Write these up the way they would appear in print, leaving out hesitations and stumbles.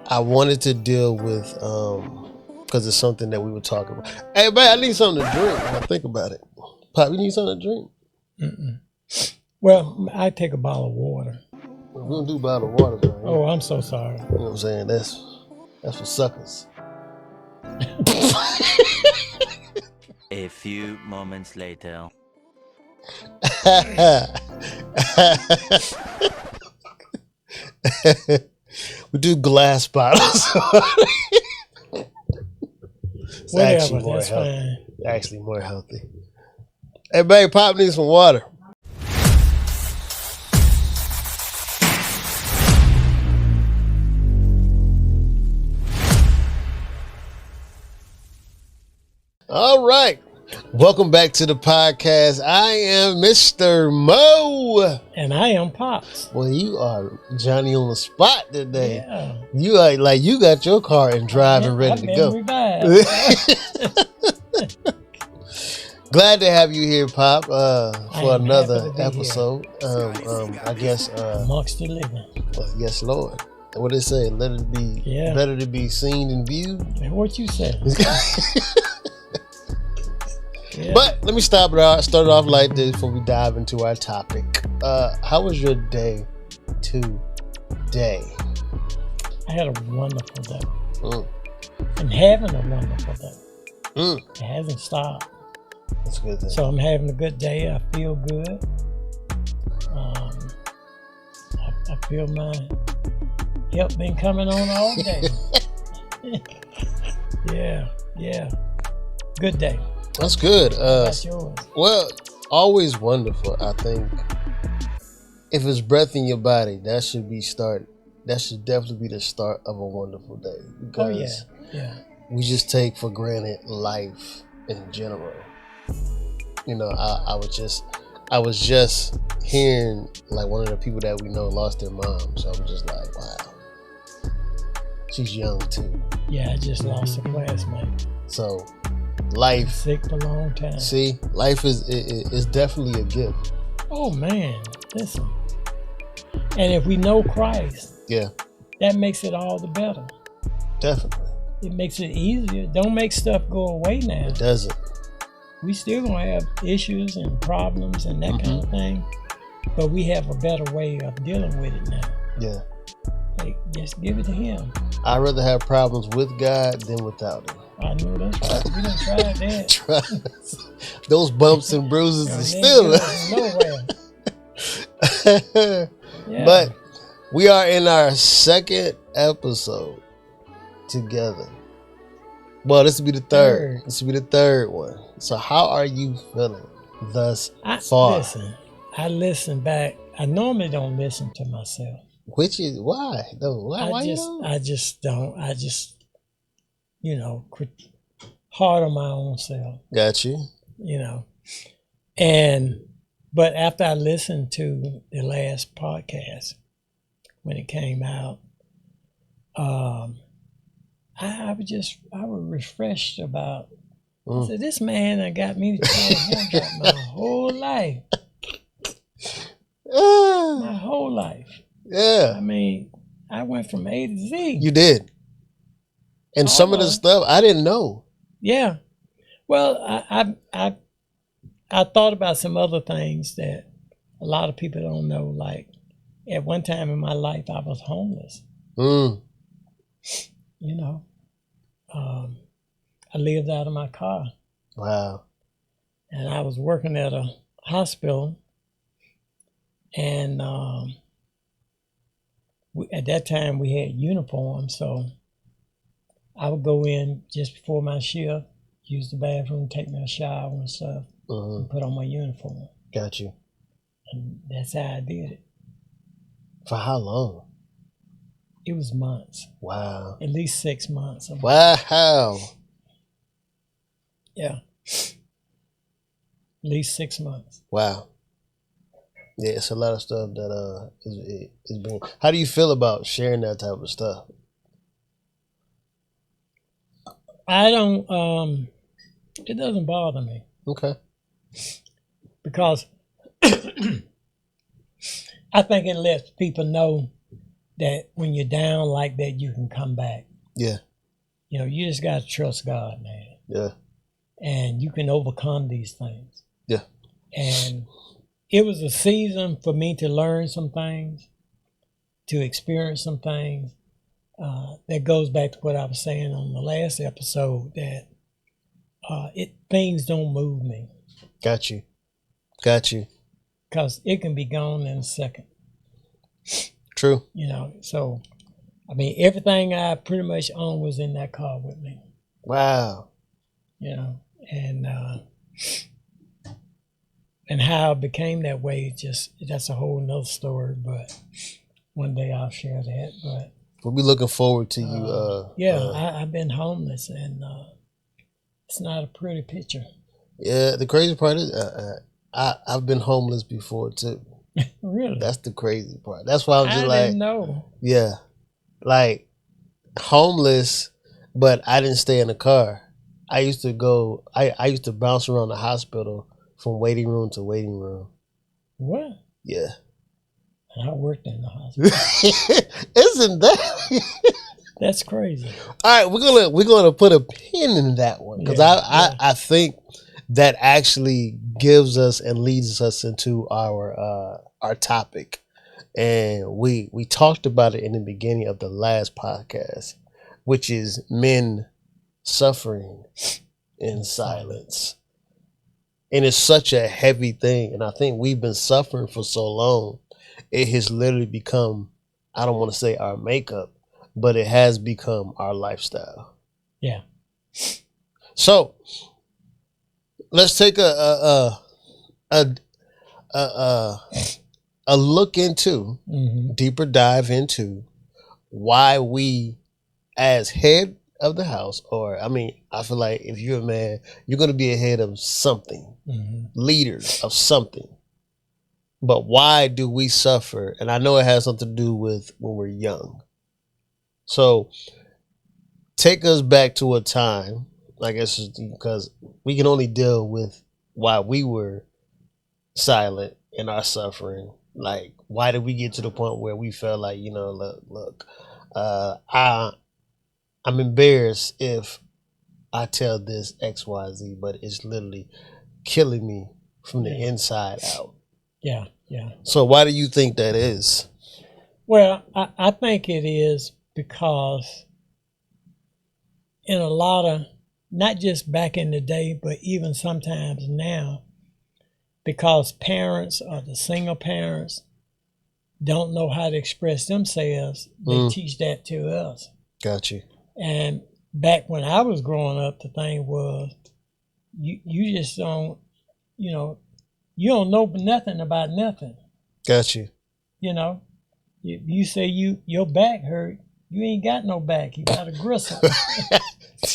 I wanted to deal with because it's something that we were talking about. Hey, man, I need something to drink when I think about it. Pop, you need something to drink? Mm-mm. Well, I take a bottle of water. We're gonna do bottle of water, man. Oh, I'm so sorry. You know what I'm saying? That's for suckers. A few moments later. We do glass bottles. It's Whatever, that's fine. Actually more healthy. Hey, babe, Pop needs some water. All right. Welcome back to the podcast. I am Mr. Mo. And I am Pops. Well, you are Johnny on the spot today. Yeah. You are like you got your car and driving ready to go. Glad to have you here, Pop, for another episode. I guess amongst the living. Yes, Lord. What they say? Let it be better to be seen than viewed. What you say? Yeah. But let me start it off like this before we dive into our topic. How was your day today? I had a wonderful day. I'm having a wonderful day. It hasn't stopped. That's good. Then. So I'm having a good day. I feel good. I feel my help been coming on all day. Yeah. Good day. That's good. That's yours. Well, always wonderful. I think if it's breath in your body, that should definitely be the start of a wonderful day. Because we just take for granted life in general. You know, I was just hearing like one of the people that we know lost their mom, so I'm just like, wow, she's young too. Yeah, I just lost a classmate. So. Life sick for a long time. See, life is definitely a gift. Oh man, listen. And if we know Christ, that makes it all the better. Definitely. It makes it easier. Don't make stuff go away now. It doesn't. We still gonna have issues and problems and that kind of thing, but we have a better way of dealing with it now. Yeah. Like, just give it to Him. I'd rather have problems with God than without Him. I know that's right. We done tried that. Those bumps and bruises are still nowhere. But we are in our second episode together. Well, this will be the third. This will be the third one. So how are you feeling thus far? Listen, I listen back. I normally don't listen to myself. Which is why? Though? Why I just don't. Hard on my own self. Got you. But after I listened to the last podcast when it came out, I was refreshed about. I said, this man that got me to tell him about my whole life. My whole life. Yeah. I mean, I went from A to Z. You did. And some of the stuff I didn't know. Yeah. Well, I thought about some other things that a lot of people don't know. Like at one time in my life, I was homeless. I lived out of my car. Wow. And I was working at a hospital. And at that time, we had uniforms. So I would go in just before my shift, use the bathroom, take my shower and stuff, and put on my uniform. Got you. And that's how I did it. For how long? It was months. Wow. At least 6 months. Wow. Yeah. At least 6 months. Wow. Yeah, it's a lot of stuff that is being. How do you feel about sharing that type of stuff? I don't. It doesn't bother me. Okay. Because I think it lets people know that when you're down like that, you can come back. Yeah. You know, you just got to trust God, man. Yeah. And you can overcome these things. Yeah. And it was a season for me to learn some things, to experience some things. That goes back to what I was saying on the last episode, that things don't move me. Got you. Because it can be gone in a second. True. You know, so, I mean, everything I pretty much owned was in that car with me. Wow. You know, and how it became that way, that's a whole nother story, but one day I'll share that. But we'll be looking forward to you. I've been homeless, and it's not a pretty picture. Yeah, the crazy part is I've been homeless before too. Really? That's the crazy part. That's why I'm just I didn't know. Yeah, like homeless, but I didn't stay in the car. I used to go. I used to bounce around the hospital from waiting room to waiting room. What? Yeah. And I worked in the hospital. Isn't that? That's crazy. All right, we're gonna put a pin in that one because I think that actually gives us and leads us into our topic, and we talked about it in the beginning of the last podcast, which is men suffering in silence. And it's such a heavy thing, and I think we've been suffering for so long, it has literally become, I don't want to say our makeup, but it has become our lifestyle. Yeah. So let's take a look into, deeper dive into why we, as head of the house, or I mean, I feel like if you're a man, you're going to be a head of something, leaders of something. But why do we suffer? And I know it has something to do with when we're young. So take us back to a time, I guess, because we can only deal with why we were silent in our suffering. Like, why did we get to the point where we felt like, you know, look, I'm embarrassed if I tell this XYZ, but it's literally killing me from the inside out. Yeah, yeah. So why do you think that is? Well, I think it is because in a lot of, not just back in the day, but even sometimes now, because parents or the single parents don't know how to express themselves, they teach that to us. Got you. And back when I was growing up, the thing was, you just don't, you know, you don't know nothing about nothing. Got you. You know, you say your back hurt, you ain't got no back. You got a gristle.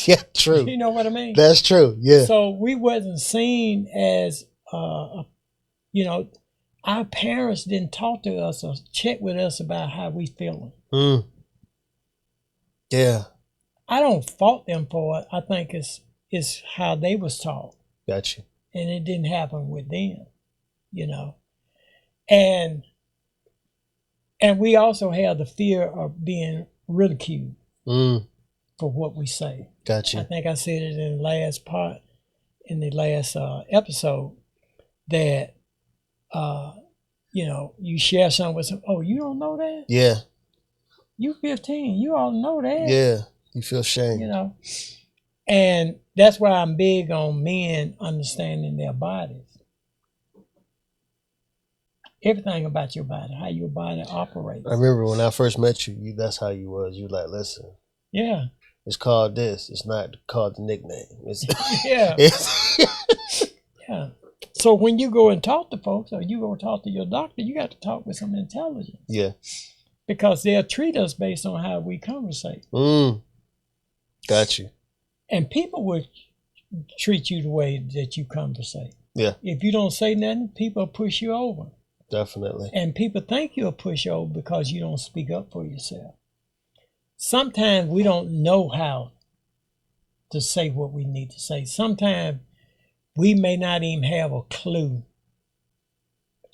Yeah, true. You know what I mean? That's true. Yeah. So we wasn't seen as, you know, our parents didn't talk to us or check with us about how we feeling. Yeah. I don't fault them for it. I think it's how they was taught. Got you. And it didn't happen with them, you know. And we also have the fear of being ridiculed for what we say. Got you. I think I said it in the last part, in the last episode, that, you know, you share something with some, oh, you don't know that? Yeah. You 15, you all know that. Yeah. You feel shame. You know. And that's why I'm big on men understanding their bodies. Everything about your body, how your body operates. I remember when I first met you, that's how you was. You like, listen. Yeah. It's called this. It's not called the nickname. It's yeah. Yeah. So when you go and talk to folks, or you go talk to your doctor, you got to talk with some intelligence. Yeah. Because they'll treat us based on how we conversate. Got you. And people will treat you the way that you conversate. Yeah. If you don't say nothing, people push you over. Definitely. And people think you'll push over because you don't speak up for yourself. Sometimes we don't know how to say what we need to say. Sometimes we may not even have a clue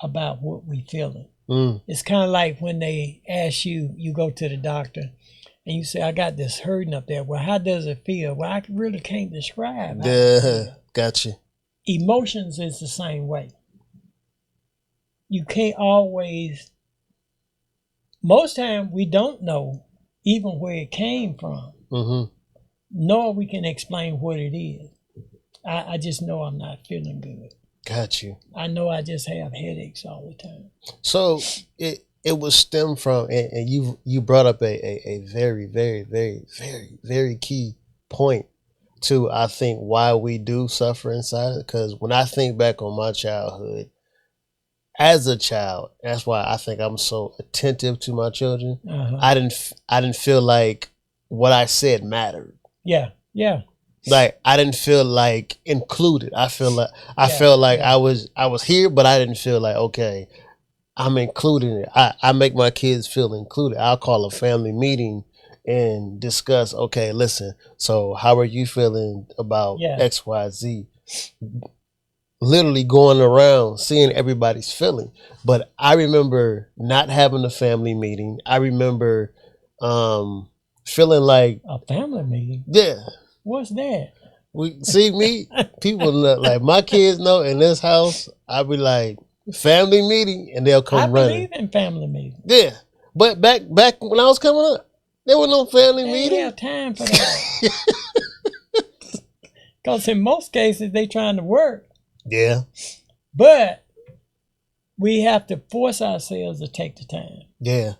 about what we feeling. It's kind of like when they ask you, you go to the doctor and you say, I got this hurting up there. Well, how does it feel? Well, I really can't describe how it feels. Gotcha. Emotions is the same way. You can't always, most time we don't know even where it came from, nor we can explain what it is. I just know I'm not feeling good. Got you. I know I just have headaches all the time. So it was stemmed from, and you brought up a very, very, very, very, very key point to, I think, why we do suffer inside. Because when I think back on my childhood, as a child, that's why I think I'm so attentive to my children. I didn't feel like what I said mattered. Yeah. Like I didn't feel like included. I felt like I was here, but I didn't feel like, okay, I'm included. I make my kids feel included. I'll call a family meeting and discuss, okay, listen, so how are you feeling about X, Y, Z? Literally going around seeing everybody's feeling. But I remember not having a family meeting. I remember feeling like a family meeting. Yeah. What's that? We see me, people know, like my kids know in this house, I'll be like, family meeting, and they'll come running. I believe in family meeting. Yeah. But back when I was coming up, there was no family meeting. They have time for that. Because in most cases they trying to work. Yeah. But we have to force ourselves to take the time. Yeah.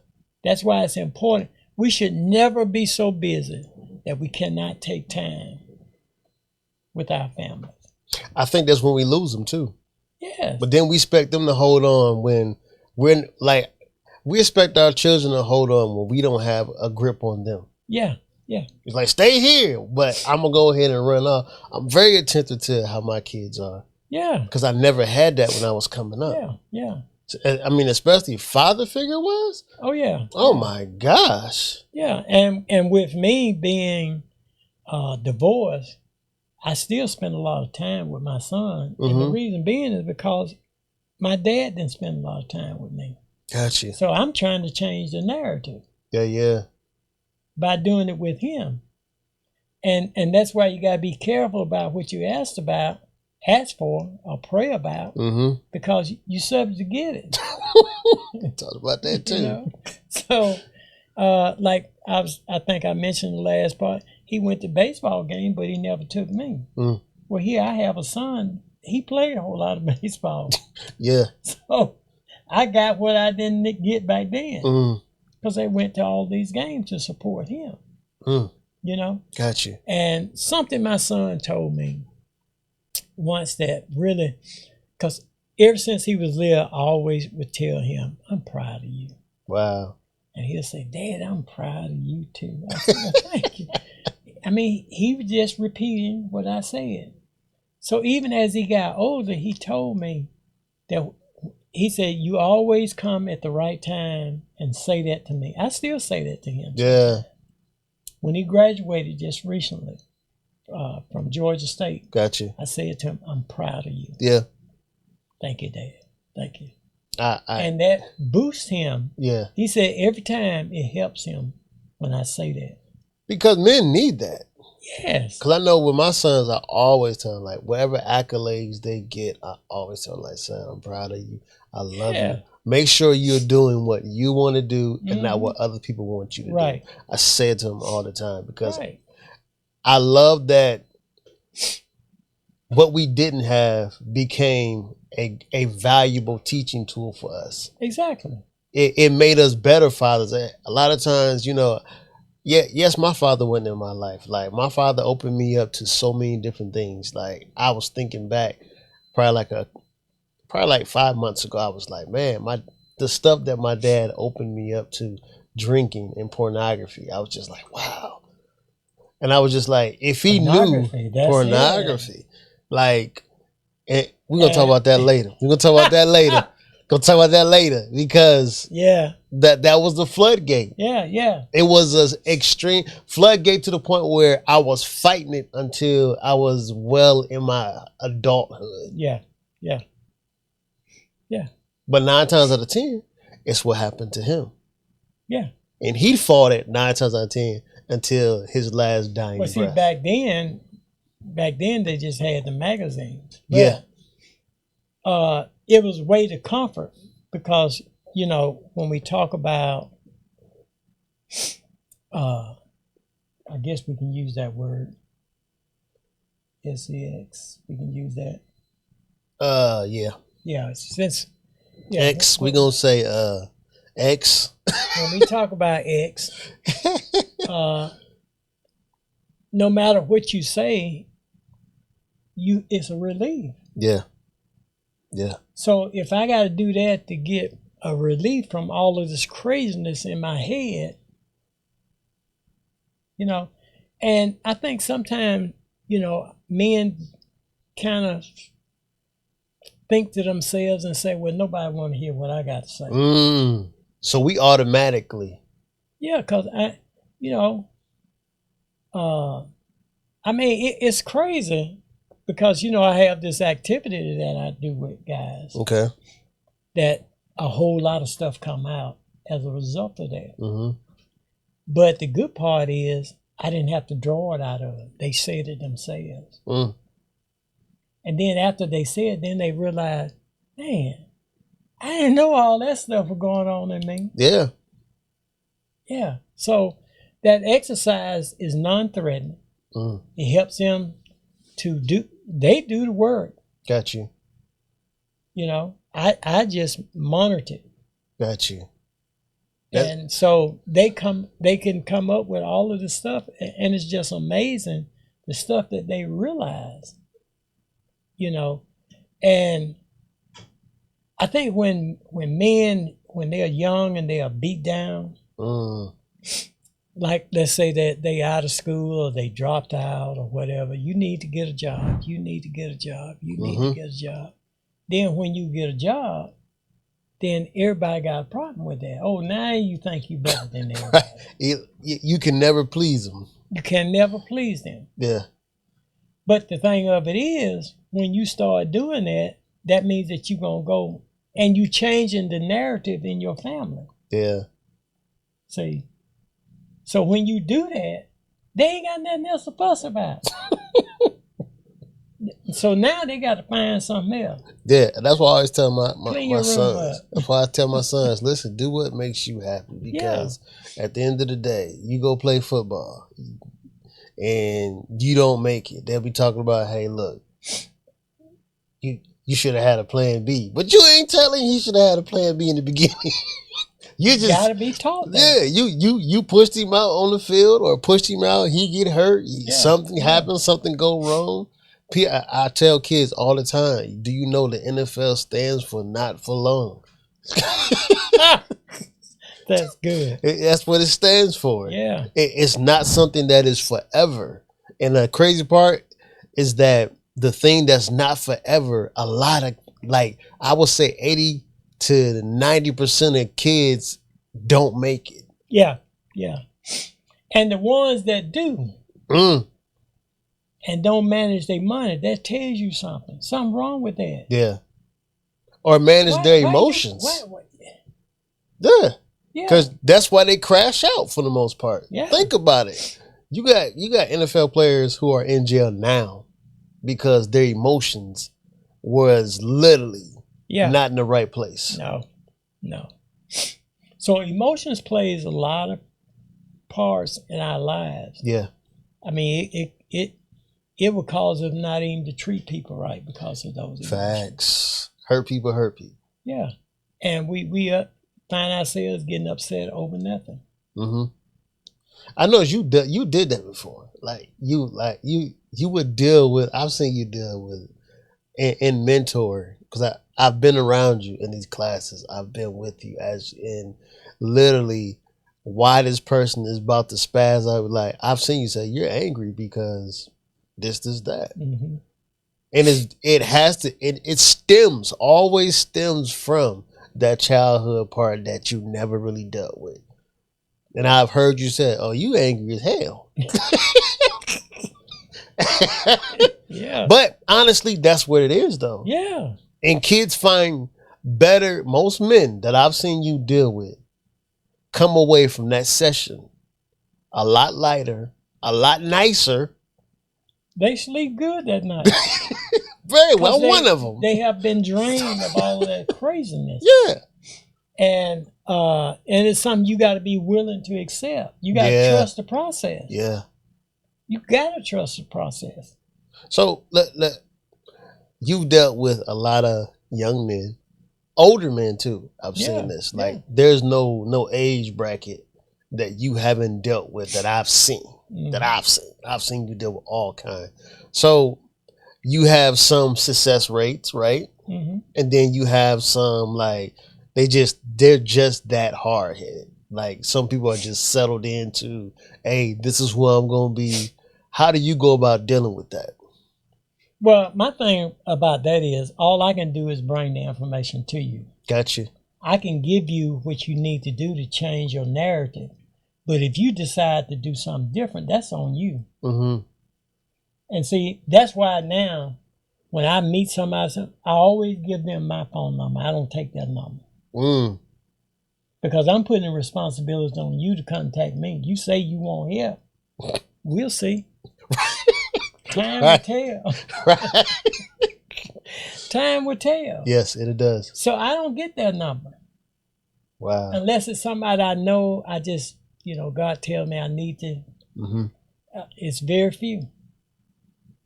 That's why it's important. We should never be so busy that we cannot take time with our families. I think that's when we lose them too. Yeah. But then we expect them to hold on when we're like, we expect our children to hold on when we don't have a grip on them. Yeah. It's like, stay here, but I'm going to go ahead and run off. I'm very attentive to how my kids are. Yeah. Because I never had that when I was coming up. Yeah. I mean, especially father figure was. Oh yeah. Oh my gosh. Yeah, and with me being divorced, I still spend a lot of time with my son, and the reason being is because my dad didn't spend a lot of time with me. Gotcha. So I'm trying to change the narrative. Yeah. By doing it with him, and that's why you gotta be careful about what you ask for or pray about, because you're subject to get it. Talk about that too. You know? So, like I think I mentioned the last part. He went to baseball game, but he never took me. Well, here I have a son. He played a whole lot of baseball. Yeah. So I got what I didn't get back then, because they went to all these games to support him. You know. Gotcha. And something my son told me once that really, because ever since he was little, I always would tell him, I'm proud of you. Wow. And he'll say, Dad, I'm proud of you too. I said, well, thank you. I mean, he was just repeating what I said. So even as he got older, he told me that, he said, you always come at the right time and say that to me. I still say that to him. Yeah. When he graduated just recently, from Georgia State. Gotcha. I said to him, I'm proud of you. Yeah. Thank you, Dad. Thank you. And that boosts him. Yeah. He said every time it helps him when I say that. Because men need that. Yes. Because I know with my sons, I always tell them, like, whatever accolades they get, I always tell them, like, son, I'm proud of you. I love you. Make sure you're doing what you want to do and not what other people want you to do. I say it to them all the time because I love that what we didn't have became a valuable teaching tool for us. Exactly. It made us better fathers. A lot of times, you know, yes, my father wasn't in my life. Like, my father opened me up to so many different things. Like, I was thinking back, probably like 5 months ago, I was like, man, the stuff that my dad opened me up to, drinking and pornography, I was just like, wow. And I was just like, if he knew pornography, like, we're going to talk about that later. We're going to talk about that later. Going to talk about that later because that was the floodgate. Yeah. It was an extreme floodgate to the point where I was fighting it until I was well in my adulthood. Yeah. But 9 times out of 10, it's what happened to him. Yeah. And he fought it 9 times out of 10 until his last dying breath. See, back then they just had the magazines. But, it was a way to comfort because, when we talk about, I guess we can use that word, sex. We can use that. Yeah. Yeah, since X, we're gonna say X. When we talk about X, no matter what you say, it's a relief. Yeah. Yeah. So if I got to do that to get a relief from all of this craziness in my head, and I think sometimes, men kind of think to themselves and say, well, nobody want to hear what I got to say. So we automatically. Yeah, because it's crazy because, I have this activity that I do with guys. Okay. That a whole lot of stuff come out as a result of that. Mm-hmm. But the good part is I didn't have to draw it out of them. They said it themselves. And then after they said, then they realized, man, I didn't know all that stuff was going on in me. Yeah. Yeah. So that exercise is non-threatening. It helps them to do the work. Got you. I just monitor it. Got you. And so they can come up with all of this stuff, and it's just amazing the stuff that they realize. And I think when men, when they're young and they are beat down, like let's say that they out of school or they dropped out or whatever, you need to get a job. You need to get a job. You need to get a job. Then when you get a job, then everybody got a problem with that. Oh, now you think you better than everybody. You can never please them. You can never please them. Yeah. But the thing of it is, when you start doing that, that means that you're going to go and you changing the narrative in your family. Yeah. See? So when you do that, they ain't got nothing else to fuss about. So now they got to find something else. Yeah, and that's why I always tell my sons. Up. That's why I tell my sons, listen, do what makes you happy. Because at the end of the day, you go play football and you don't make it. They'll be talking about, hey, look, you should have had a plan B. But you ain't telling he should have had a plan B in the beginning. You just gotta be taught that. Yeah, you pushed him out on the field or pushed him out, he get hurt, something happens, something go wrong. I tell kids all the time, do you know the NFL stands for not for long? That's good. That's what it stands for. Yeah. It's not something that is forever. And the crazy part is that the thing that's not forever, a lot of, like, I would say 80 to 90% of kids don't make it. Yeah, yeah. And the ones that do and don't manage their money, that tells you something. Something wrong with that. Yeah. Or manage their emotions. Yeah. Because that's why they crash out for the most part. Yeah. Think about it. You got NFL players who are in jail now because their emotions was literally not in the right place. No. So emotions plays a lot of parts in our lives. Yeah. I mean, it will cause us not even to treat people right because of those emotions. Facts. Hurt people. Yeah. And we find ourselves getting upset over nothing. Mm-hmm. I know you did that before. You would deal with. I've seen you deal with and mentor because I've been around you in these classes. I've been with you as in literally why this person is about to spaz out. Like I've seen you say you're angry because this that, and it always stems from that childhood part that you never really dealt with. And I've heard you say, oh, you angry as hell. Yeah. But honestly, that's what it is though. Yeah. And kids find most men that I've seen you deal with come away from that session a lot lighter, a lot nicer. They sleep good that night. Very well, one of them. They have been drained of all of that craziness. Yeah. And it's something you got to be willing to accept. You got to trust the process. Yeah. You got to trust the process. So you've dealt with a lot of young men, older men too. I've seen this. Like there's no age bracket that you haven't dealt with that I've seen. I've seen you deal with all kinds. So you have some success rates, right? Mm-hmm. And then you have some like they're just that hard headed. Like some people are just settled into, hey, this is who I'm gonna be. How do you go about dealing with that? Well, my thing about that is all I can do is bring the information to you. Gotcha. I can give you what you need to do to change your narrative. But if you decide to do something different, that's on you. Mm-hmm. And see, that's why now, when I meet somebody, I always give them my phone number. I don't take that number. Because I'm putting the responsibility on you to contact me. You say you want help. We'll see. Time will tell. Right. Time will tell. Yes, it does. So I don't get that number. Wow. Unless it's somebody I know, I just, God tells me I need to. Mm-hmm. It's very few.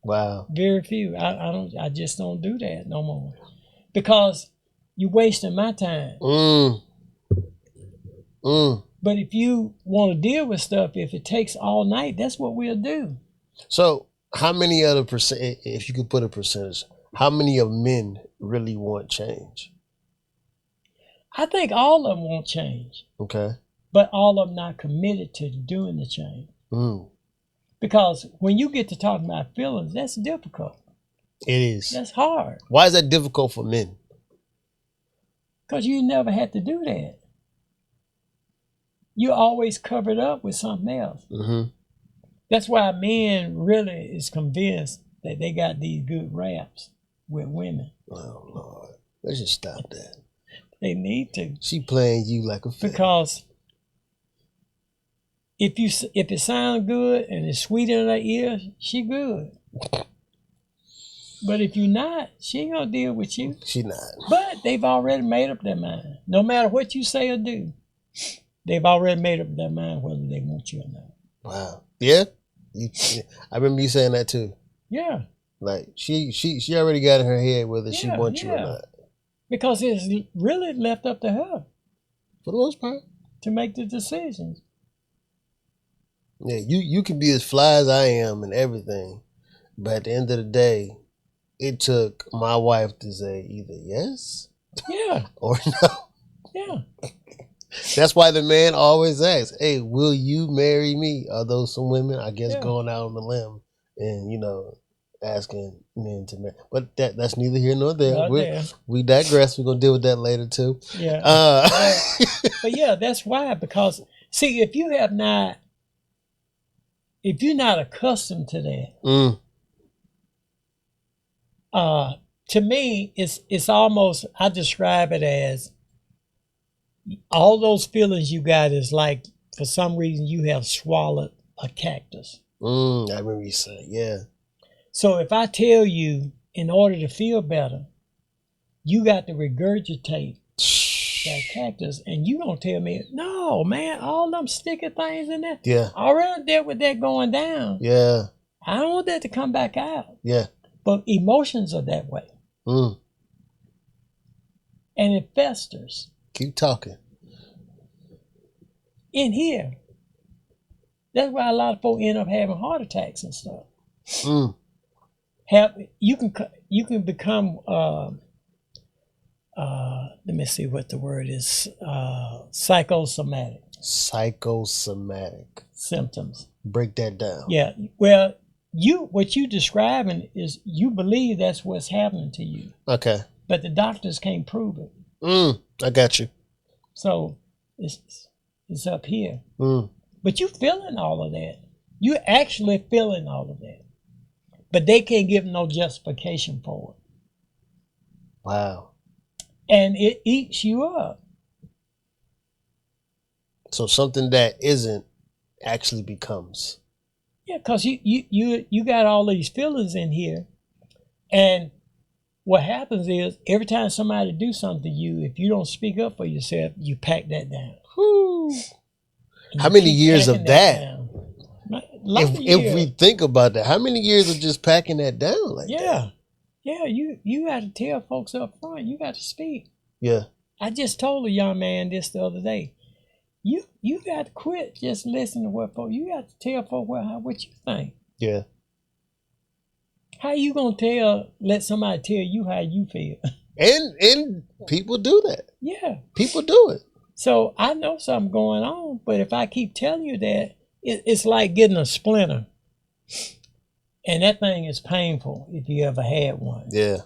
Wow. Very few. I just don't do that no more. Because you're wasting my time. But if you want to deal with stuff, if it takes all night, that's what we'll do. So how many other percent, if you could put a percentage, how many of men really want change? I think all of them want change. Okay. But all of them not committed to doing the change. Because when you get to talking about feelings, that's difficult. It is. That's hard. Why is that difficult for men? Because you never had to do that. You always covered up with something else. Mm-hmm. That's why men really is convinced that they got these good raps with women. Oh, Lord. Let's just stop that. They need to. She playing you like a fiddle. Because if it sounds good and it's sweet in her ears, she good. But if you're not, she ain't gonna deal with you. She not. But they've already made up their mind. No matter what you say or do, they've already made up their mind whether they want you or not. Wow. Yeah? I remember you saying that too. Yeah. Like she already got in her head whether she wants you or not. Because it's really left up to her. For the most part. To make the decisions. Yeah, you can be as fly as I am and everything. But at the end of the day, it took my wife to say either yes or no. Yeah. That's why the man always asks, hey, will you marry me? Are those some women, I guess, going out on the limb and, asking men to marry? But that's neither here nor there. We digress. We're going to deal with that later, too. Yeah. But yeah, that's why. Because, see, if you're not accustomed to that, to me, it's almost, I describe it as all those feelings you got is like, for some reason, you have swallowed a cactus. I remember you saying, yeah. So if I tell you, in order to feel better, you got to regurgitate that cactus, and you gonna tell me, no, man, all them sticky things in there. Yeah. I already dealt with that going down. Yeah. I don't want that to come back out. Yeah. But emotions are that way. And it festers. Keep talking. In here. That's why a lot of folks end up having heart attacks and stuff. You can become let me see what the word is. Psychosomatic. Psychosomatic symptoms. Break that down. Yeah. Well, what you describing is you believe that's what's happening to you. Okay. But the doctors can't prove it. I got you. So it's up here. But you feeling all of that. You actually feeling all of that. But they can't give no justification for it. Wow. and it eats you up. So something that isn't actually becomes. Yeah, because you got all these feelings in here, and what happens is every time somebody do something to you, if you don't speak up for yourself, you pack that down. Whew. How many years of that? If we think about that, how many years of just packing that down like that? Yeah, you got to tell folks up front. You got to speak. Yeah. I just told a young man this the other day. You got to quit just listening to what folks. You got to tell folks what you think. Yeah. How you gonna let somebody tell you how you feel? And people do that. Yeah. People do it. So I know something going on, but if I keep telling you that, it's like getting a splinter. And that thing is painful if you ever had one. Yeah.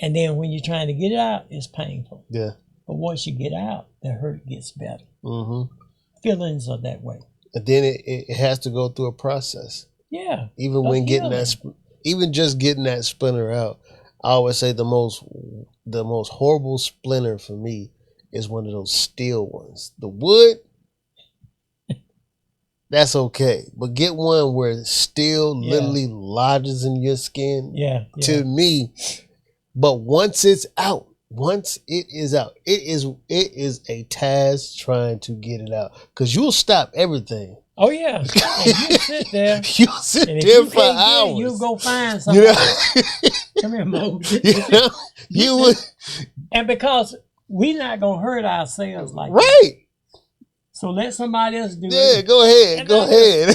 And then when you're trying to get it out, it's painful. Yeah. But once you get out, the hurt gets better. Mm-hmm. Feelings are that way. And then it has to go through a process. Yeah. Even when getting that, even just getting that splinter out, I always say the most horrible splinter for me is one of those steel ones. The wood, that's okay, but get one where it still literally lodges in your skin. Yeah. To me, but once it's out, once it is out, it is a task trying to get it out because you'll stop everything. Oh yeah, and you sit there. You sit there for hours. You go find somebody. Come here, Mo. You would, and because we're not gonna hurt ourselves like right. That. So let somebody else do it. Yeah, go ahead. Go ahead.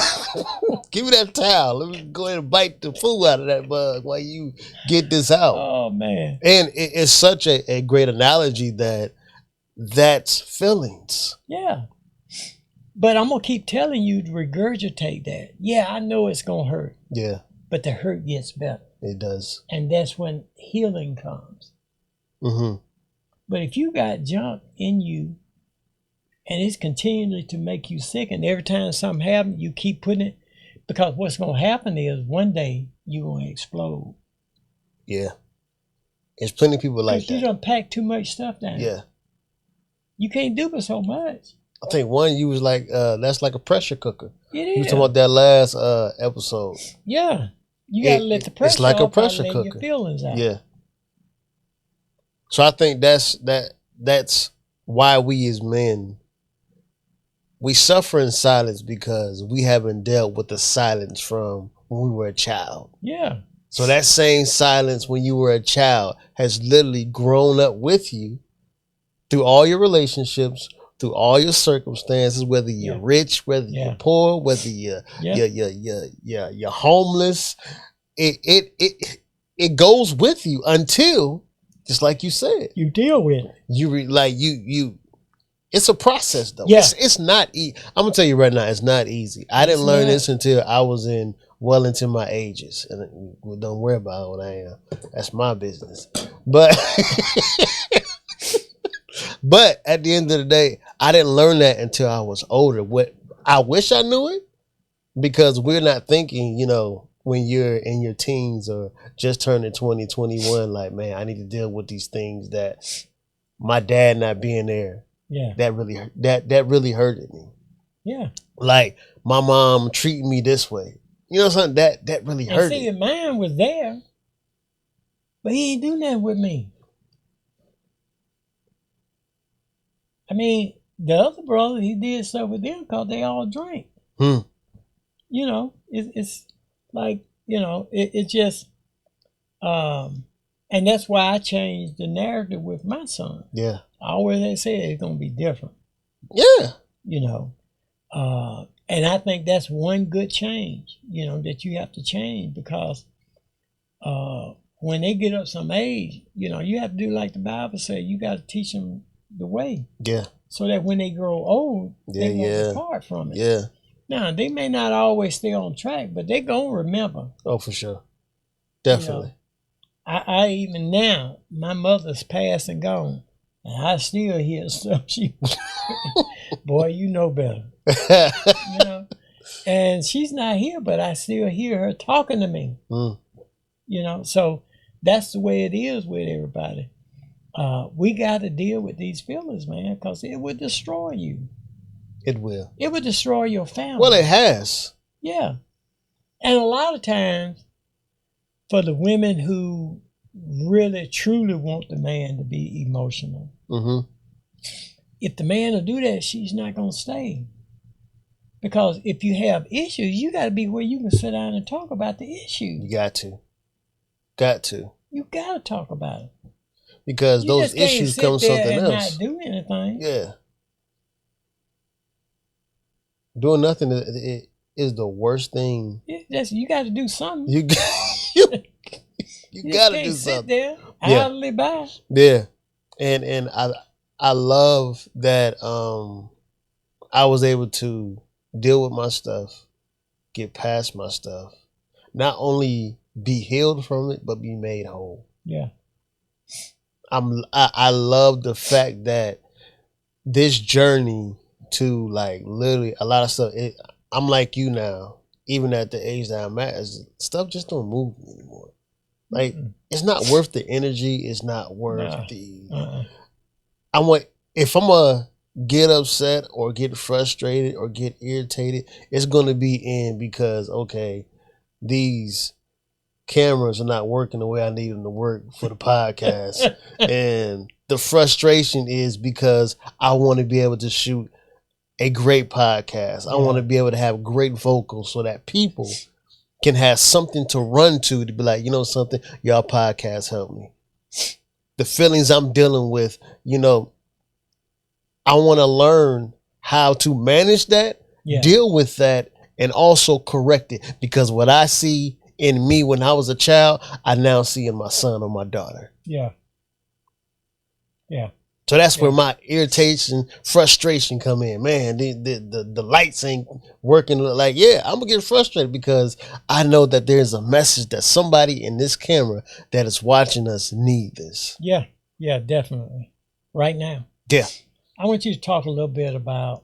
Give me that towel. Let me go ahead and bite the food out of that bug while you get this out. Oh man! And it's such a great analogy that's feelings. Yeah. But I'm going to keep telling you to regurgitate that. Yeah, I know it's going to hurt. Yeah. But the hurt gets better. It does. And that's when healing comes. Mm-hmm. But if you got junk in you and it's continually to make you sick, and every time something happens, you keep putting it, because what's going to happen is one day you're going to explode. Yeah. There's plenty of people like that. You done pack too much stuff down. Yeah. You can't do but so much. I think one you was like, that's like a pressure cooker. It is. You were talking about that last episode. Yeah. You got to let the pressure It's like a pressure cooker. Your feelings out. Yeah. So I think that's why we as men, we suffer in silence because we haven't dealt with the silence from when we were a child. Yeah. So that same silence when you were a child has literally grown up with you through all your relationships, through all your circumstances, whether you're rich, whether you're poor, whether you're homeless, it goes with you until, just like you said, you deal with it. You it's a process though. Yeah. It's not easy. I'm gonna tell you right now, it's not easy. I didn't learn this until I was well into my ages, and don't worry about what I am. That's my business. But But at the end of the day, I didn't learn that until I was older. What I wish I knew it, because we're not thinking, when you're in your teens or just turning 20, 21, like, man, I need to deal with these things that my dad not being there. Yeah. That really hurted me. Yeah. Like my mom treating me this way. You know something? That really hurt. See, mine was there, but he ain't do nothing with me. I mean, the other brother, he did stuff with them because they all drank. It's like, it just, and that's why I changed the narrative with my son. Yeah. I always said it's going to be different. Yeah. And I think that's one good change, that you have to change, because when they get up some age, you have to do like the Bible says, you got to teach them the way. Yeah. So that when they grow old, they won't depart from it. Yeah. Now, they may not always stay on track, but they're going to remember. Oh, for sure. Definitely. I even now, my mother's passed and gone, and I still hear stuff. Boy, you know better. And she's not here, but I still hear her talking to me. So that's the way it is with everybody. We got to deal with these feelings, man, because it would destroy you. It will. It would destroy your family. Well, it has. Yeah. And a lot of times, for the women who really, truly want the man to be emotional, if the man will do that, she's not going to stay. Because if you have issues, you got to be where you can sit down and talk about the issue. You got to. Got to. You got to talk about it. Because you those issues come something and else. Not do anything. Yeah. Doing nothing is the worst thing. You got to do something. You got to do something. There, idly by. Yeah. And I love that I was able to deal with my stuff, get past my stuff, not only be healed from it, but be made whole. Yeah. I love the fact that this journey to like literally a lot of stuff. I'm like you now, even at the age that I'm at, stuff just don't move me anymore. Like it's not worth the energy. It's not worth the. If I'm gonna get upset or get frustrated or get irritated, it's gonna be because okay, these cameras are not working the way I need them to work for the podcast. And the frustration is because I want to be able to shoot a great podcast. I want to be able to have great vocals so that people can have something to run to be like, you know something, y'all podcast helped me. The feelings I'm dealing with, I want to learn how to manage that, deal with that, and also correct it. Because what I see in me when I was a child, I now see in my son or my daughter. Yeah. So that's where my irritation, frustration come in. Man, the lights ain't working. Like, I'm gonna get frustrated because I know that there's a message that somebody in this camera that is watching us need this. Yeah, definitely. Right now. Yeah. I want you to talk a little bit about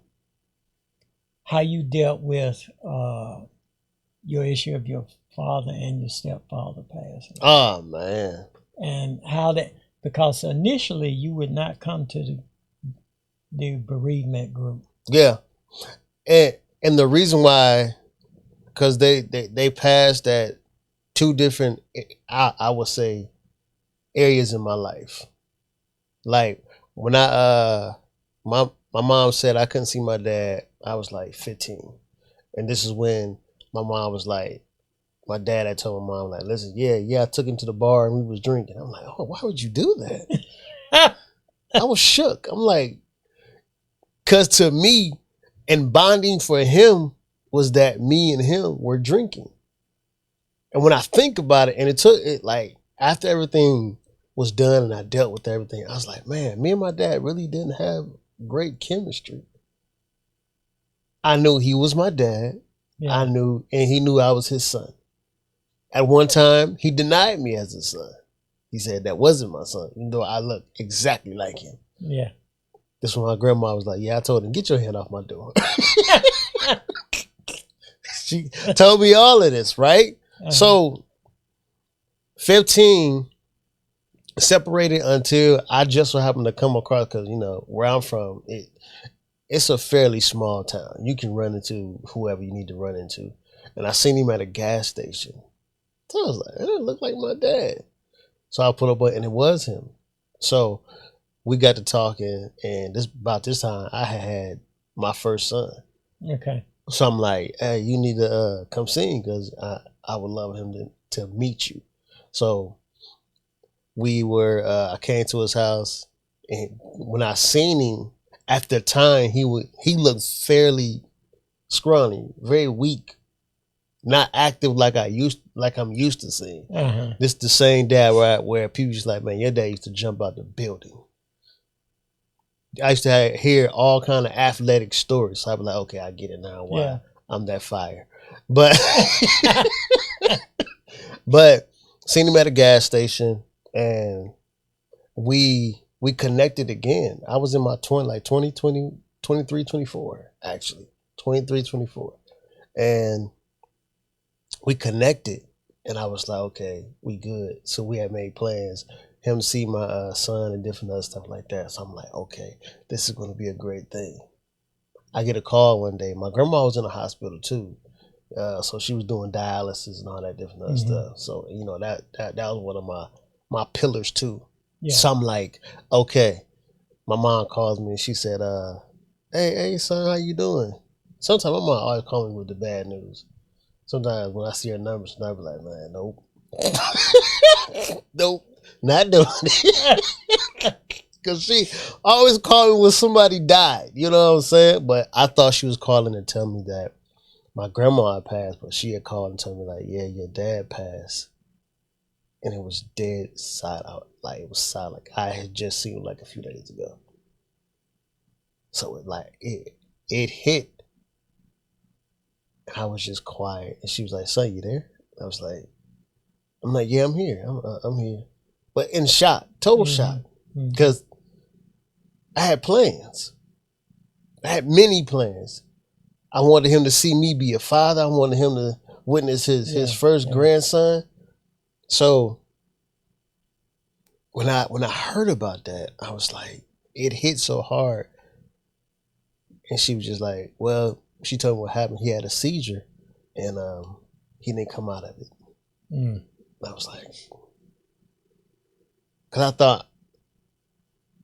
how you dealt with your issue of your father and your stepfather passing. Oh, man. And how that, because initially you would not come to the bereavement group. Yeah. And the reason why, because they passed at two different, I would say, areas in my life. Like when my mom said I couldn't see my dad, I was like 15. And this is when my mom was like, my dad had told my mom, like, listen, I took him to the bar and we was drinking. I'm like, oh, why would you do that? I was shook. I'm like, because to me, and bonding for him was that me and him were drinking. And when I think about it, and it took it like after everything was done and I dealt with everything, I was like, man, me and my dad really didn't have great chemistry. I knew he was my dad. Yeah. I knew, and he knew I was his son. At one time, he denied me as his son. He said that wasn't my son, even though I look exactly like him. Yeah. This when my grandma was like, I told him, get your hand off my door. She told me all of this, right? Uh-huh. So, 15, separated until I just so happened to come across, because, where I'm from, it's a fairly small town. You can run into whoever you need to run into. And I seen him at a gas station. So I was like, it looked like my dad. So I put up, and it was him. So we got to talking, and about this time, I had my first son. Okay. So I'm like, hey, you need to come see him because I would love him to meet you. So I came to his house, and when I seen him, at the time, he looked fairly scrawny, very weak. Not active like I'm used to seeing. Uh-huh. This the same dad where people just like, man, your dad used to jump out the building. I used to hear all kind of athletic stories. So I'd be like, okay, I get it now. Why I'm that fire. But but seen him at a gas station and we connected again. I was in my 23, 24, actually. 23, 24. And we connected, and I was like, okay, we good. So we had made plans. him see my son and different other stuff like that. So I'm like, okay, this is going to be a great thing. I get a call one day. My grandma was in the hospital too. So she was doing dialysis and all that different other stuff. So, you know, that was one of my pillars too. Yeah. So I'm like, okay. My mom calls me and she said, hey son, how you doing? Sometimes my mom always calls me with the bad news. Sometimes when I see her numbers, I'll be like, man, nope. Nope, not doing it. Because she always called me when somebody died. You know what I'm saying? But I thought she was calling to tell me that my grandma had passed, but she had called and told me, like, yeah, your dad passed. And it was dead silent. Like, it was silent. I had just seen him like a few days ago. So it hit. I was just quiet. And she was like, son, you there? I was like, I'm like, yeah, I'm here. I'm here. But in shock, total shock. Because I had plans. I had many plans. I wanted him to see me be a father. I wanted him to witness his first grandson. So when I heard about that, I was like, it hit so hard. And she was just like, well, she told me what happened. He had a seizure and he didn't come out of it. I was like, because I thought,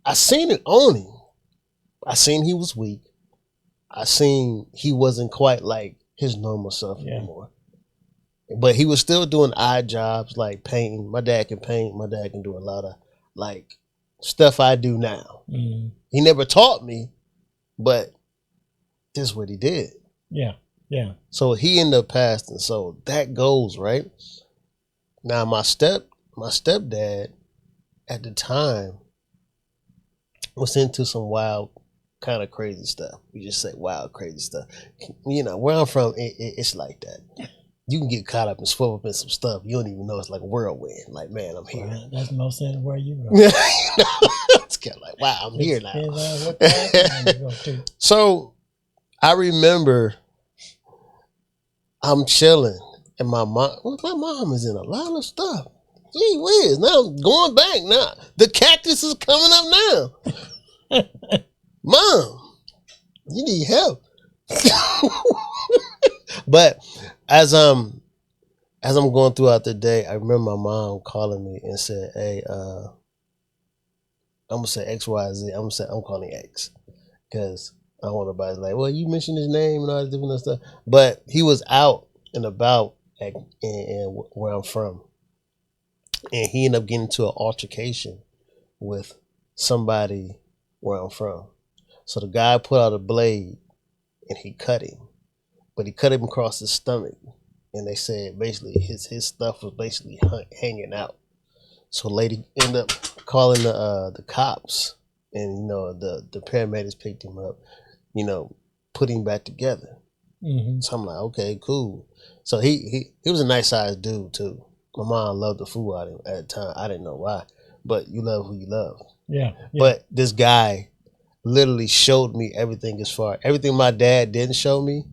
I seen it on him. I seen he was weak. I seen he wasn't quite like his normal self anymore. But he was still doing odd jobs like painting. My dad can paint. My dad can do a lot of like stuff I do now. He never taught me, but this is what he did. Yeah. So he ended up passing. So that goes, right? Now my stepdad at the time was into some wild kind of crazy stuff. We just say wild crazy stuff. You know, where I'm from, it's like that. You can get caught up and swept up in some stuff. You don't even know. It's like a whirlwind. Like, man, I'm here. Well, that's most of where you go. It's kind of like, wow, I'm here now. What you go to. So I remember I'm chilling and my mom is in a lot of stuff. Gee whiz, now I'm going back now. The cactus is coming up now. Mom, you need help. But as I'm going throughout the day, I remember my mom calling me and said, hey, I'm gonna say XYZ. I'm calling X because I don't want nobody like, well, you mentioned his name and all this different stuff. But he was out and about and where I'm from. And he ended up getting into an altercation with somebody where I'm from. So the guy put out a blade and he cut him. But he cut him across his stomach. And they said basically his stuff was basically hanging out. So lady ended up calling the cops. And, you know, the paramedics picked him up, you know, put him back together. So I'm like, okay, cool. So he was a nice sized dude too. My mom loved the fool out of him at the time. I didn't know why. But you love who you love. Yeah. But this guy literally showed me everything everything my dad didn't show me,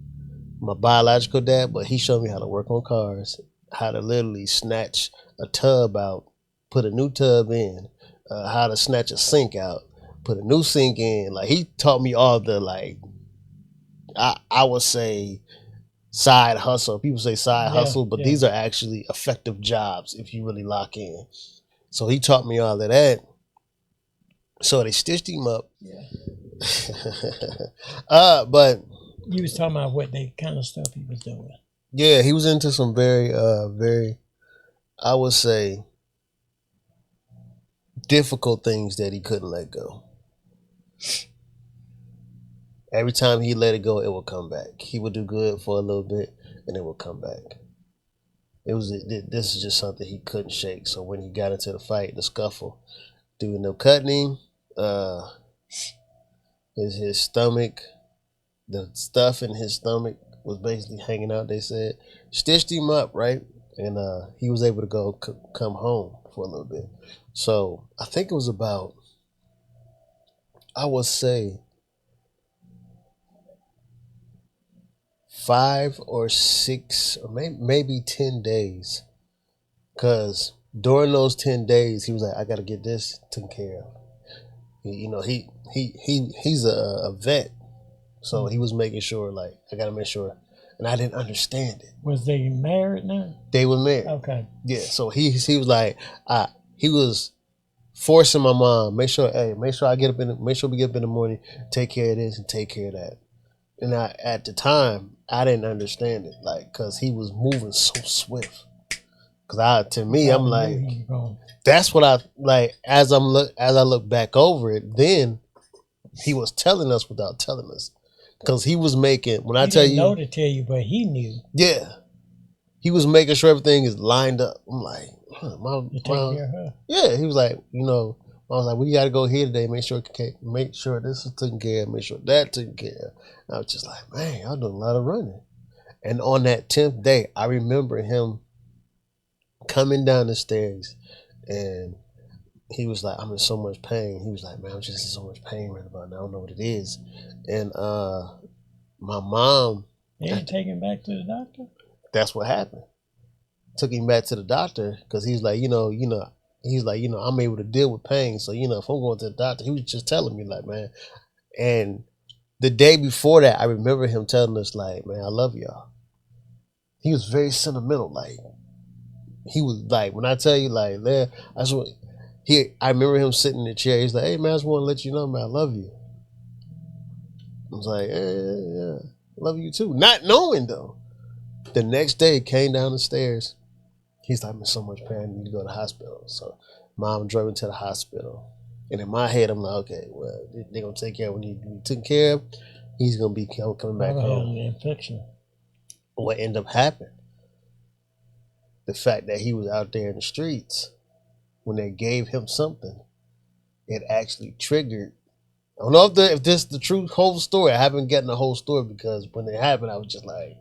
my biological dad, but he showed me how to work on cars, how to literally snatch a tub out, put a new tub in, how to snatch a sink out, put a new sink in. Like, he taught me all the, like, I would say side hustle. People say side hustle, but these are actually effective jobs if you really lock in. So he taught me all of that. So they stitched him up. But you was talking about what they kind of stuff he was doing. Yeah, he was into some very, I would say, difficult things that he couldn't let go. Every time he let it go, it would come back. He would do good for a little bit, and it would come back. This is just something he couldn't shake. So when he got into the fight, the scuffle, dude ended up cutting him. His stomach, the stuff in his stomach was basically hanging out. They said stitched him up, right, and he was able to come home for a little bit. So I think it was about, I would say, 5 or 6 or maybe 10 days, because during those 10 days, he was like, I got to get this taken care of. You know, he's a vet. So he was making sure, like, I got to make sure. And I didn't understand it. Was they married now? They were married. Okay. Yeah. So he was like, he was forcing my mom, make sure I get up make sure we get up in the morning, take care of this and take care of that. And at the time, I didn't understand it, like, cause he was moving so swift. Cause to me, I'm like, that's what I like. As I look back over it, then he was telling us without telling us, cause he was making. When I tell you, know to tell you, but he knew. Yeah, he was making sure everything is lined up. I'm like, you take care of her. Yeah, he was like, you know, I was like, we got to go here today. Make sure this is taken care of. Make sure that taken care of. And I was just like, man, y'all doing a lot of running. And on that 10th day, I remember him coming down the stairs, and he was like, I'm in so much pain. He was like, man, I'm just in so much pain right about now. I don't know what it is. And my mom, they didn't take him back to the doctor. That's what happened. Took him back to the doctor because he's like, he's like, I'm able to deal with pain. So, if I'm going to the doctor, he was just telling me, like, man. And the day before that, I remember him telling us, like, man, I love y'all. He was very sentimental. Like, he was like, when I tell you, like, I remember him sitting in the chair. He's like, hey, man, I just want to let you know, man, I love you. I was like, yeah, I love you too. Not knowing, though. The next day, came down the stairs. He's like, I'm in so much pain, I need to go to the hospital. So mom drove him to the hospital. And in my head, I'm like, okay, well, they're going to take care of when he took care of. He's going to be coming back home. Infection. What ended up happening? The fact that he was out there in the streets, when they gave him something, it actually triggered. I don't know if this is the true whole story. I haven't gotten the whole story because when it happened, I was just like,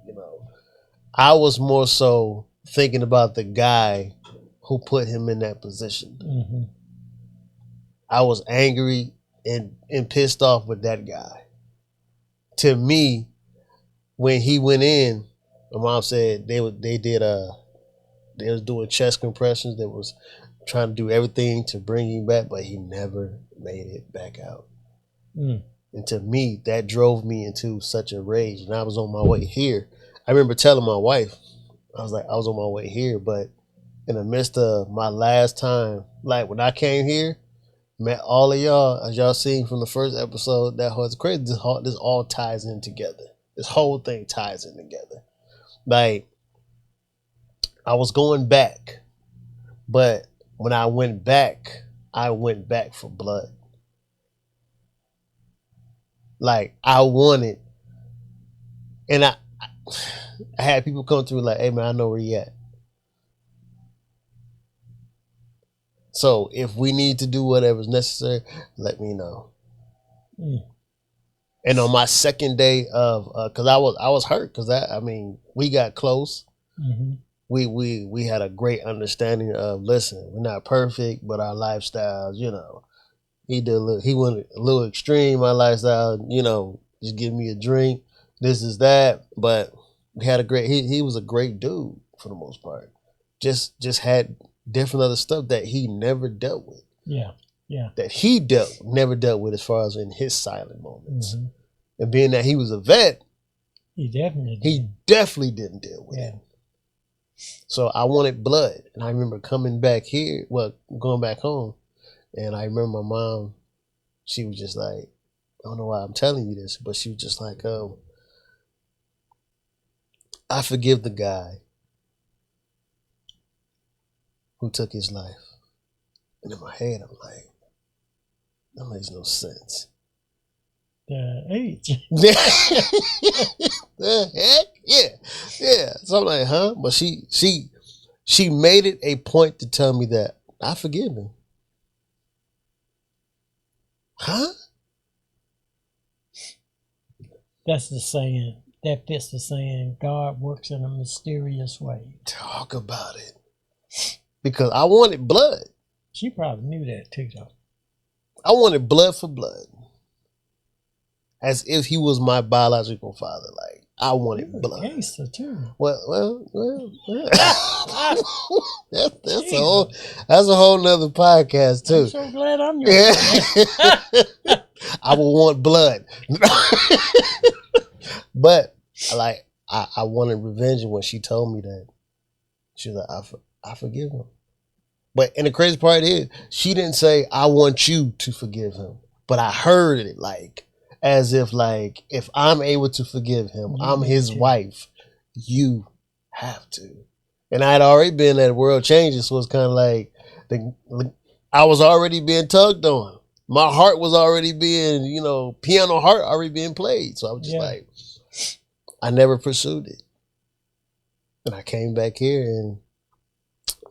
I was more so thinking about the guy who put him in that position. Mm-hmm. I was angry and pissed off with that guy. To me, when he went in, my mom said they was doing chest compressions. They was trying to do everything to bring him back, but he never made it back out. Mm. And to me, that drove me into such a rage. And I was on my way here. I remember telling my wife, I was like, I was on my way here, but in the midst of my last time, like when I came here, met all of y'all, as y'all seen from the first episode, that was crazy. This all ties in together. This whole thing ties in together. Like, I was going back, but when I went back for blood. Like, I wanted, and I had people come through like, hey man, I know where you at. So if we need to do whatever's necessary, let me know. Mm. And on my second day of, cause I was hurt, cause we got close. Mm-hmm. We had a great understanding of, listen, we're not perfect, but our lifestyles, he went a little extreme, my lifestyle, just give me a drink, this is that. But we had he was a great dude for the most part. Just had different other stuff that he never dealt with. Yeah. That he never dealt with as far as in his silent moments. Mm-hmm. And being that he was a vet, he definitely didn't deal with it. So I wanted blood. And I remember coming back here, going back home. And I remember my mom, she was just like, I don't know why I'm telling you this, but she was just like, I forgive the guy who took his life. And in my head, I'm like, that makes no sense. The age. The heck? Yeah. So I'm like, huh? But she made it a point to tell me that I forgive him. Huh? That's the saying. That fits the saying, God works in a mysterious way. Talk about it. Because I wanted blood. She probably knew that too, though. I wanted blood for blood. As if he was my biological father. Like, I wanted blood. Gangster too. Well. That's a whole nother podcast too. I'm so glad I'm your friend. I will want blood. But I wanted revenge, and when she told me that, she was like, I forgive him. But and the crazy part is, she didn't say, I want you to forgive him. But I heard it as if if I'm able to forgive him, I'm his wife, you have to. And I had already been at World Changes, so it's kind of like I was already being tugged on. My heart was already being, piano heart already being played. So I was just I never pursued it. And I came back here and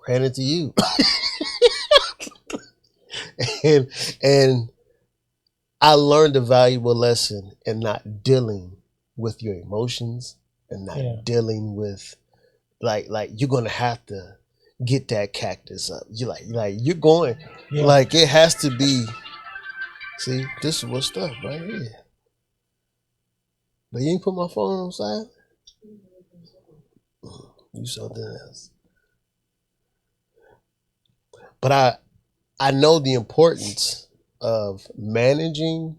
ran into you. and I learned a valuable lesson in not dealing with your emotions and not dealing with you're gonna have to get that cactus up. You're going it has to be. See, this is what stuff right here. But you ain't put my phone on silent. You something else. But I know the importance of managing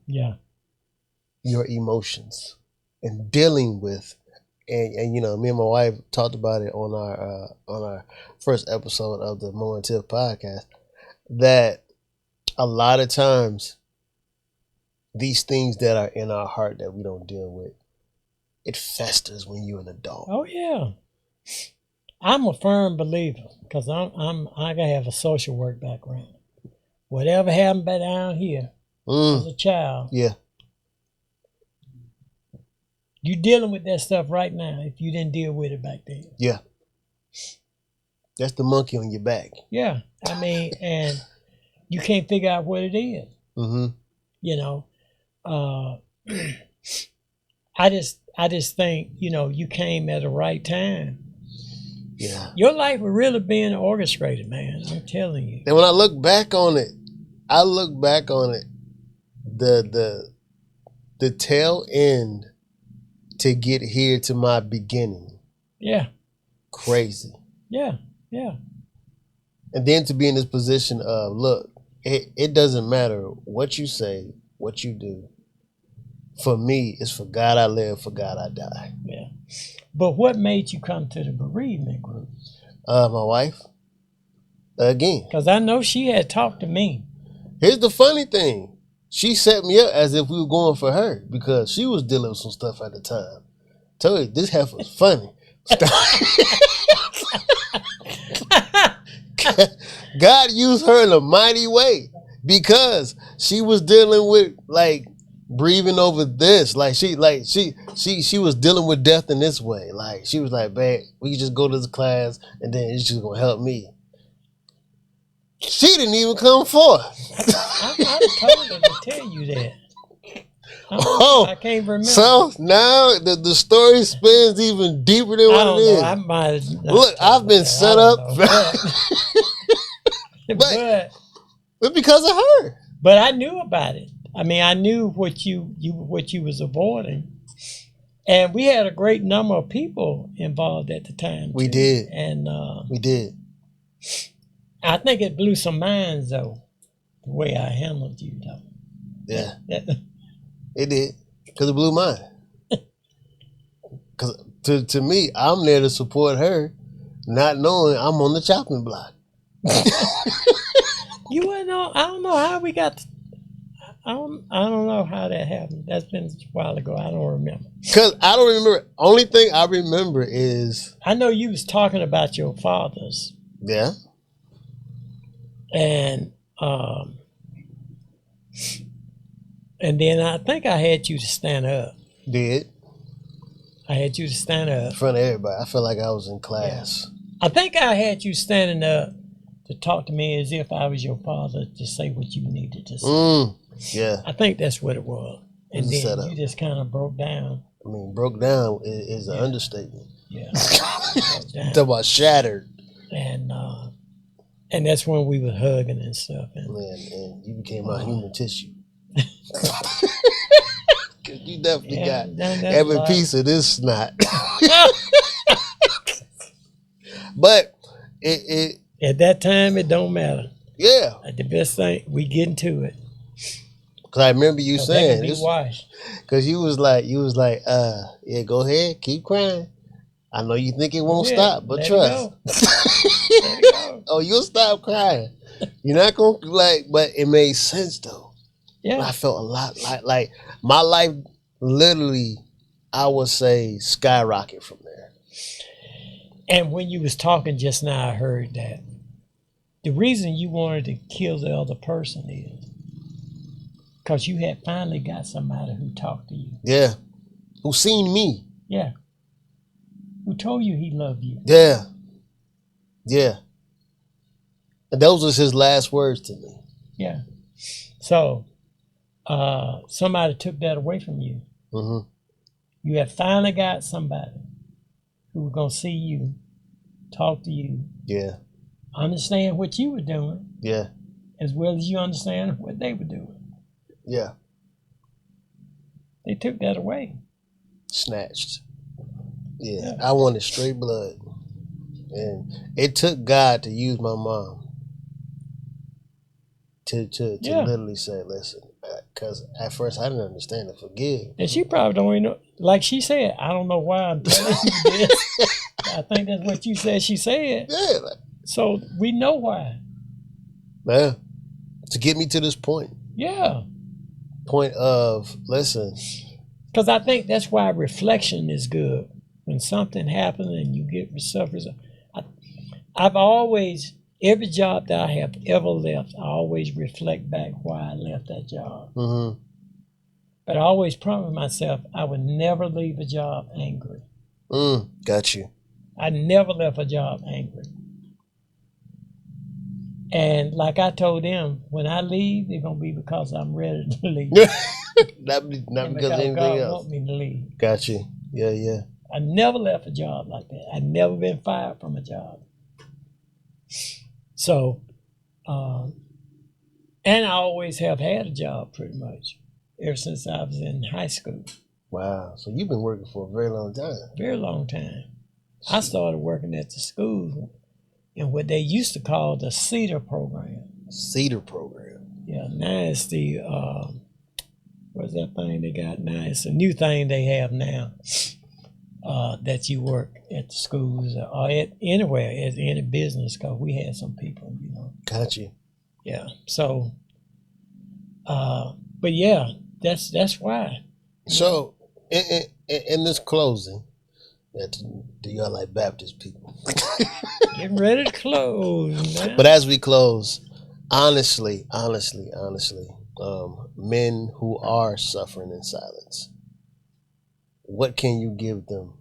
your emotions and dealing with, and me and my wife talked about it on our first episode of the Mo and Tiff podcast, that a lot of times these things that are in our heart that we don't deal with, it festers when you're an adult. Oh yeah. I'm a firm believer because I have a social work background. Whatever happened back down here as a child, you dealing with that stuff right now if you didn't deal with it back then. Yeah. That's the monkey on your back. Yeah. I mean, and you can't figure out what it is. Mm-hmm. I just think, you came at the right time. Yeah. Your life was really being orchestrated, man. I'm telling you. And when I look back on it, the tail end to get here to my beginning. Yeah. Crazy. Yeah. Yeah. And then to be in this position of, look, it doesn't matter what you say, what you do. For me, it's for God I live, for God I die. Yeah. But what made you come to the bereavement group? My wife. Again. Because I know she had talked to me. Here's the funny thing. She set me up as if we were going for her because she was dealing with some stuff at the time. Told you, this heifer was funny. God used her in a mighty way because she was dealing with breathing over this. She was dealing with death in this way. She was like, babe, we can just go to this class and then it's just gonna help me. She didn't even come forth. I told her to tell you that. I can't remember. So now the story spins even deeper than what it is. I might look, I've been set up. But because of her. But I knew about it. I mean, I knew what you was avoiding. And we had a great number of people involved at the time. We did. And we did. I think it blew some minds, though, the way I handled you, though. Yeah. It did. Because it blew mine. Because to me, I'm there to support her, not knowing I'm on the chopping block. You wouldn't know. I don't know how we got. I don't know how that happened. That's been a while ago. I don't remember. Because I don't remember. Only thing I remember is I know you was talking about your fathers. Yeah. And then I think I had you to stand up. Did. I had you to stand up. In front of everybody. I felt like I was in class. Yeah. I think I had you standing up to talk to me as if I was your father to say what you needed to say. Yeah. I think that's what it was. And then you just kind of broke down. I mean, broke down is an understatement. Yeah. Talk about shattered. And that's when we were hugging and stuff. And you became my human tissue. You definitely got every piece of this snot. But it at that time it don't matter. Yeah. The best thing we get into it. Cause I remember you saying be washed. Cause you was like, yeah, go ahead, keep crying. I know you think it won't stop, but trust. Let it go. Oh, you'll stop crying. You're not gonna but it made sense though. Yeah. I felt a lot like my life literally, I would say, skyrocket from there. And when you was talking just now, I heard that the reason you wanted to kill the other person is because you had finally got somebody who talked to you. Yeah. Who seen me. Yeah. Who told you he loved you. Yeah. Yeah. And those was his last words to me. Yeah. So somebody took that away from you. Mm-hmm. You had finally got somebody who was going to see you, talk to you. Yeah. Understand what you were doing. Yeah. As well as you understand what they were doing. Yeah. They took that away. Snatched. Yeah. I wanted straight blood. And it took God to use my mom to literally say, listen, because at first I didn't understand and forgive. And she probably don't even know. Like she said, I don't know why I'm telling you this. I think that's what you said she said. Yeah. So we know why. Yeah. To get me to this point. Yeah. Point of, listen. Because I think that's why reflection is good. When something happens and you get suffers. I've always, every job that I have ever left, I always reflect back why I left that job. Mm-hmm. But I always promised myself I would never leave a job angry. Got you. I never left a job angry. And like I told them, when I leave, it's going to be because I'm ready to leave. not because of anything God else. Want me to leave. Got you. Yeah, yeah. I never left a job like that. I've never been fired from a job. So, and I always have had a job pretty much ever since I was in high school. Wow. So you've been working for a very long time. Very long time. I started working at the school in what they used to call the Cedar program. Cedar program. Yeah, now it's the, what's that thing they got now? It's a new thing they have now. That you work at the schools or anywhere, at any business, because we had some people, you know. Got you. Yeah. So, but yeah, that's why. So, in this closing, do y'all like Baptist people? Getting ready to close now. But as we close, honestly, men who are suffering in silence, what can you give them?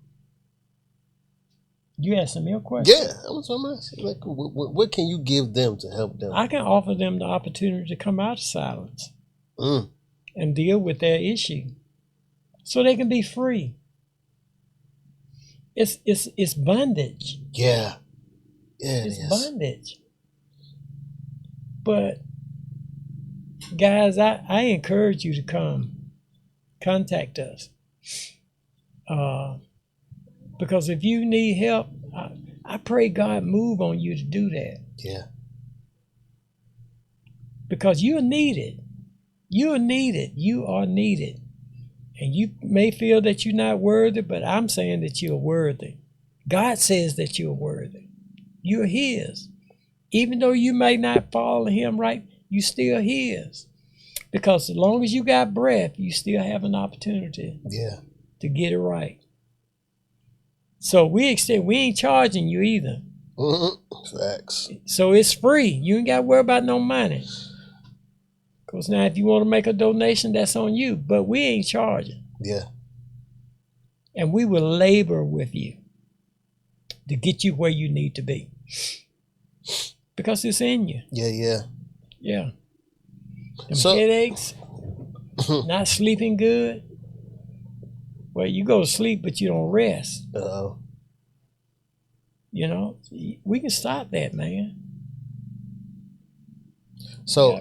You asking me a question? Yeah, I'm asking. Like, what can you give them to help them? I can offer them the opportunity to come out of silence and deal with their issue, so they can be free. It's bondage. Yeah, it's bondage. But guys, I encourage you to come contact us. Because if you need help, I pray God move on you to do that. Yeah. Because you're needed. You're needed. You are needed. And you may feel that you're not worthy, but I'm saying that you're worthy. God says that you're worthy. You're His. Even though you may not follow Him right, you still His. Because as long as you got breath, you still have an opportunity to get it right. So we ain't charging you either. Facts. So it's free. You ain't got to worry about no money. Because now if you want to make a donation, that's on you. But we ain't charging. Yeah. And we will labor with you to get you where you need to be. Because it's in you. Yeah. Yeah. Them headaches, not sleeping good. Well, you go to sleep, but you don't rest. Uh-oh. You know, we can stop that, man. So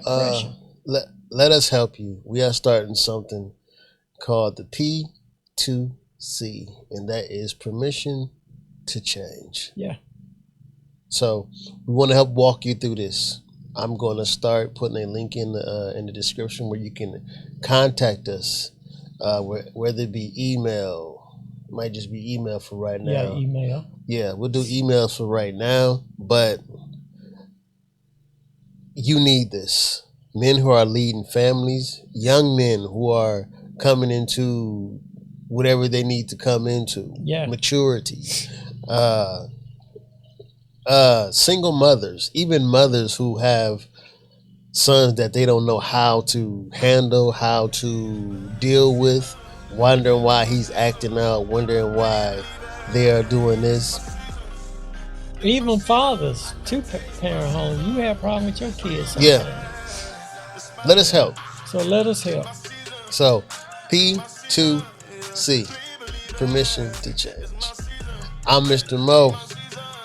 let us help you. We are starting something called the P2C, and that is permission to change. Yeah. So we want to help walk you through this. I'm going to start putting a link in the description where you can contact us, whether it be email, it might just be email for right now. Yeah, email. Yeah, we'll do emails for right now, but you need this. Men who are leading families, young men who are coming into whatever they need to come into, maturity, single mothers, even mothers who have sons that they don't know how to handle, how to deal with, wondering why he's acting out, wondering why they are doing this. Even fathers, two-parent homes, you have a problem with your kids sometimes. Yeah. Let us help. So let us help. So, P2C, permission to change. I'm Mr. Mo.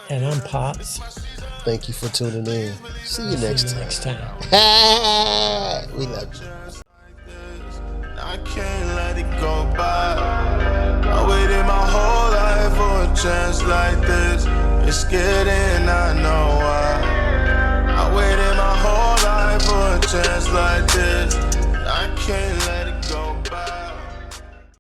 And I'm Pops. Thank you for tuning in. See you next time. We love you. I can't let it go by. I waited my whole life for a chance like this. It's scared, I know why. I waited my whole life for a chance like this. I can't